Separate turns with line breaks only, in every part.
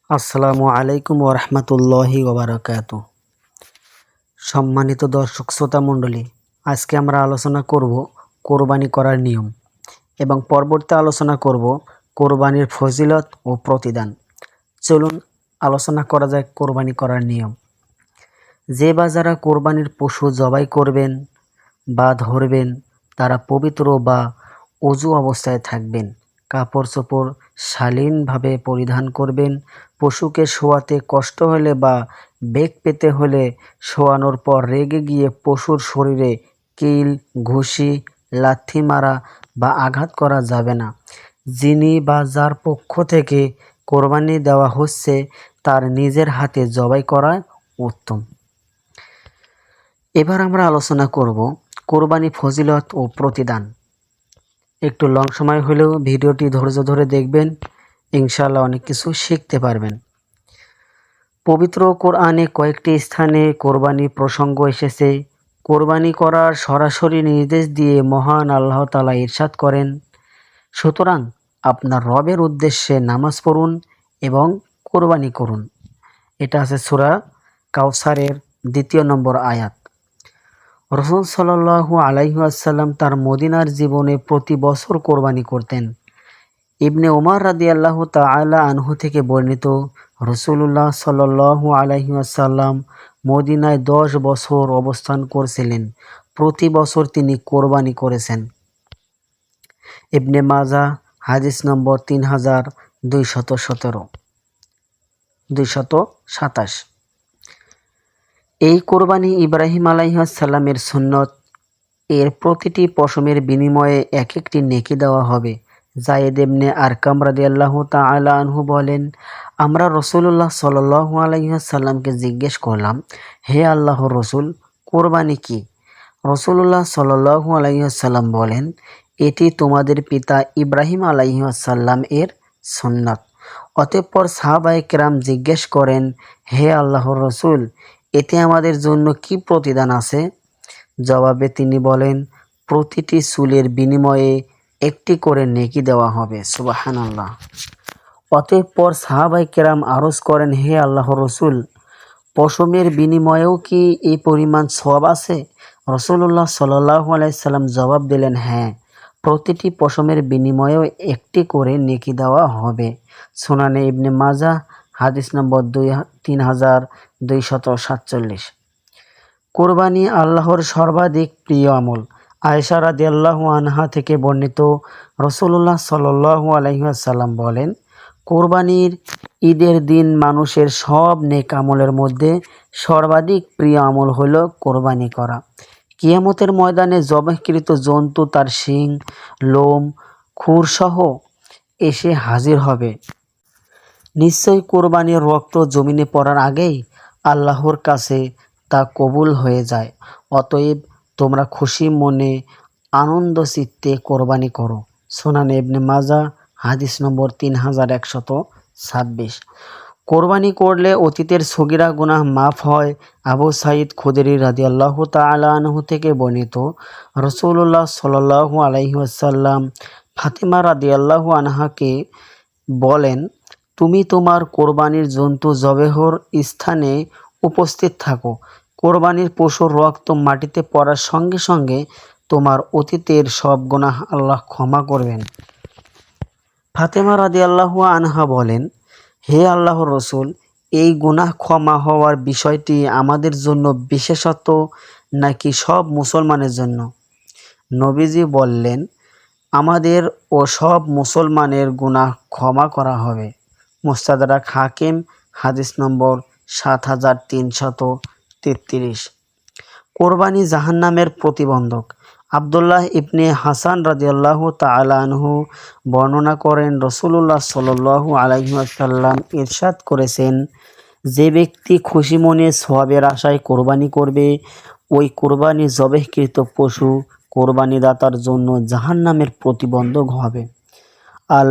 আসসালামু আলাইকুম ওরহমতুল্লাহি ওবারাকাতু। সম্মানিত দর্শক শ্রোতা মণ্ডলী, আজকে আমরা আলোচনা করব কোরবানি করার নিয়ম এবং পরবর্তী আলোচনা করব কোরবানির ফজিলত ও প্রতিদান। চলুন আলোচনা করা যায় কোরবানি করার নিয়ম। যে বা যারা কোরবানির পশু জবাই করবেন বা ধরবেন তারা পবিত্র বা অজু অবস্থায় থাকবেন। কাপড় চোপড় শালীনভাবে পরিধান করবেন। পশুকে শোয়াতে কষ্ট হলে বা বেগ পেতে হলে শোয়ানোর পর রেগে গিয়ে পশুর শরীরে কিল, ঘুষি, লাথি মারা বা আঘাত করা যাবে না। যিনি বা যার পক্ষ থেকে কোরবানি দেওয়া হচ্ছে তার নিজের হাতে জবাই করা উত্তম। এবার আমরা আলোচনা করব কোরবানি ফজিলত ও প্রতিদান। একটু লং সময় হলেও ভিডিওটি ধৈর্য ধরে দেখবেন, ইনশাআল্লাহ অনেক কিছু শিখতে পারবেন। পবিত্র কোরআনে কয়েকটি স্থানে কোরবানি প্রসঙ্গ এসেছে। কোরবানি করার সরাসরি নির্দেশ দিয়ে মহান আল্লাহ তাআলা ইরশাদ করেন, সুতরাং আপনার রবের উদ্দেশ্যে নামাজ পড়ুন এবং কোরবানি করুন। এটা আছে সূরা কাউসারের ২ নম্বর আয়াত। রাসূল সাল্লাল্লাহু আলাইহি ওয়াসাল্লাম তার মদিনার জীবনে প্রতি বছর কোরবানি করতেন। ইবনে ওমর রাদিয়াল্লাহু তাআলা আনহু থেকে বর্ণিত, রাসূলুল্লাহ সাল্লাল্লাহু আলাইহি ওয়াসাল্লাম মদিনায় 10 বছর অবস্থান করছিলেন। প্রতি বছর তিনি কোরবানি করেছেন। ইবনে মাজাহ হাদিস নম্বর 3227। এই কোরবানি ইব্রাহিম আলাইহিস সালামের সুন্নত। এর প্রতিটি পশমের বিনিময়ে এক একটি নেকি দেওয়া হবে। যায়েদ ইবনে আরকাম রাদিয়াল্লাহু তাআলা আনহু বলেন, আমরা রাসূলুল্লাহ সাল্লাল্লাহু আলাইহি ওয়াসাল্লামকে জিজ্ঞেস করলাম, হে আল্লাহর রাসূল, কোরবানি কি? রাসূলুল্লাহ সাল্লাল্লাহু আলাইহি ওয়াসাল্লাম বলেন, এটি তোমাদের পিতা ইব্রাহিম আলাইহিস সালাম এর সুন্নাত। অতঃপর সাহাবায়ে কেরাম জিজ্ঞেস করেন, হে আল্লাহর রাসূল, এতে আমাদের জন্য কি প্রতিদান আছে? জবাবে তিনি বলেন, প্রতিটি চুলের বিনিময়ে একটি করে নেকি দেওয়া হবে। সুবহানাল্লাহ। অতঃপর সাহাবায়ে কেরাম আরজ করেন, হে আল্লাহর রাসূল, পশমের বিনিময়েও কি এই পরিমাণ সওয়াব আছে? রাসূলুল্লাহ সাল্লাল্লাহু আলাইহি সাল্লাম জবাব দিলেন, হ্যাঁ, প্রতিটি পশমের বিনিময়েও একটি করে নেকি দেওয়া হবে। সুনানে ইবনে মাজাহ হাদিস নম্বর 3247। কোরবানি আল্লাহর সর্বাধিক প্রিয় আমল। আয়েশা রাদিয়াল্লাহু আনহা থেকে বর্ণিত, রাসূলুল্লাহ সাল্লাল্লাহু আলাইহি ওয়াসাল্লাম বলেন, কোরবানির ঈদের দিন মানুষের সব নেক আমলের মধ্যে সর্বাধিক প্রিয় আমল হলো কোরবানি করা। কিয়ামতের ময়দানে জবাহকৃত জন্তু তার শিং, লোম, খুরসহ এসে হাজির হবে। নিশ্চয়ই কোরবানির রক্ত জমিনে পড়ার আগেই আল্লাহর কাছে তা কবুল হয়ে যায়। অতএব তোমরা খুশি মনে আনন্দ চিত্তে কোরবানি করো। সুনানে ইবনে মাজাহ হাদিস নম্বর 3126। কোরবানি করলে অতীতের সগীরা গুনাহ মাফ হয়। আবু সাঈদ খুদরি রাদিয়াল্লাহু তাআলা আনহু থেকে বর্ণিত, রাসূলুল্লাহ সাল্লাল্লাহু আলাইহি ওয়াসাল্লাম ফাতিমা রাদিয়াল্লাহু আনহাকে বলেন, তুমি তোমার কোরবানির জন্তু জবেহর স্থানে উপস্থিত থাকো। কোরবানির পশুর রক্ত মাটিতে পড়ার সঙ্গে সঙ্গে তোমার অতীতের সব গুনাহ আল্লাহ ক্ষমা করবেন। ফাতেমা রাদিয়াল্লাহু আনহা বলেন, হে আল্লাহর রাসূল, এই গুনাহ ক্ষমা হওয়ার বিষয়টি আমাদের জন্য বিশেষত নাকি সব মুসলমানের জন্য? নবীজি বললেন, আমাদের ও সব মুসলমানের গুনাহ ক্ষমা করা হবে। মুস্তাদরাক হাকিম হাদিস নম্বর 7333। কোরবানি জাহান্নামের প্রতিবন্ধক। আব্দুল্লাহ ইবনে হাসান রাদিয়াল্লাহু তাআলা আনহু বর্ণনা করেন, রাসূলুল্লাহ সাল্লাল্লাহু আলাইহি ওয়াসাল্লাম ইরশাদ করেছেন, যে ব্যক্তি খুশি মনে সওয়াবের আশায় কোরবানি করবে, ওই কোরবানি জবেহকৃত পশু কোরবানিদাতার জন্য জাহান্নামের প্রতিবন্ধক হবে। আল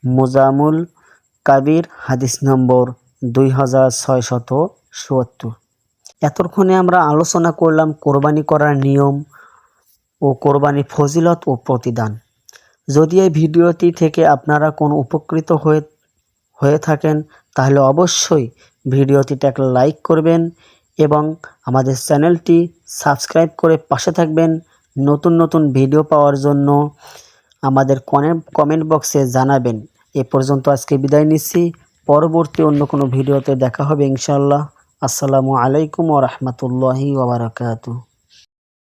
মুজামুল কাবির হাদিস নম্বর 2670। এতক্ষণে আমরা আলোচনা করলাম কোরবানি করার নিয়ম ও কোরবানি ফজিলত ও প্রতিদান। যদি এই ভিডিওটি থেকে আপনারা কোনো উপকৃত হয়ে থাকেন তাহলে অবশ্যই ভিডিওটিতে একটা লাইক করবেন এবং আমাদের চ্যানেলটি সাবস্ক্রাইব করে পাশে থাকবেন। নতুন নতুন ভিডিও পাওয়ার জন্য আমাদের কমেন্ট বক্সে জানাবেন। এ পর্যন্ত আজকে বিদায় নিচ্ছি। পরবর্তী অন্য কোনো ভিডিওতে দেখা হবে ইনশাআল্লাহ। আসসালামু আলাইকুম ওয়া রাহমাতুল্লাহি ওয়া বারাকাতুহু।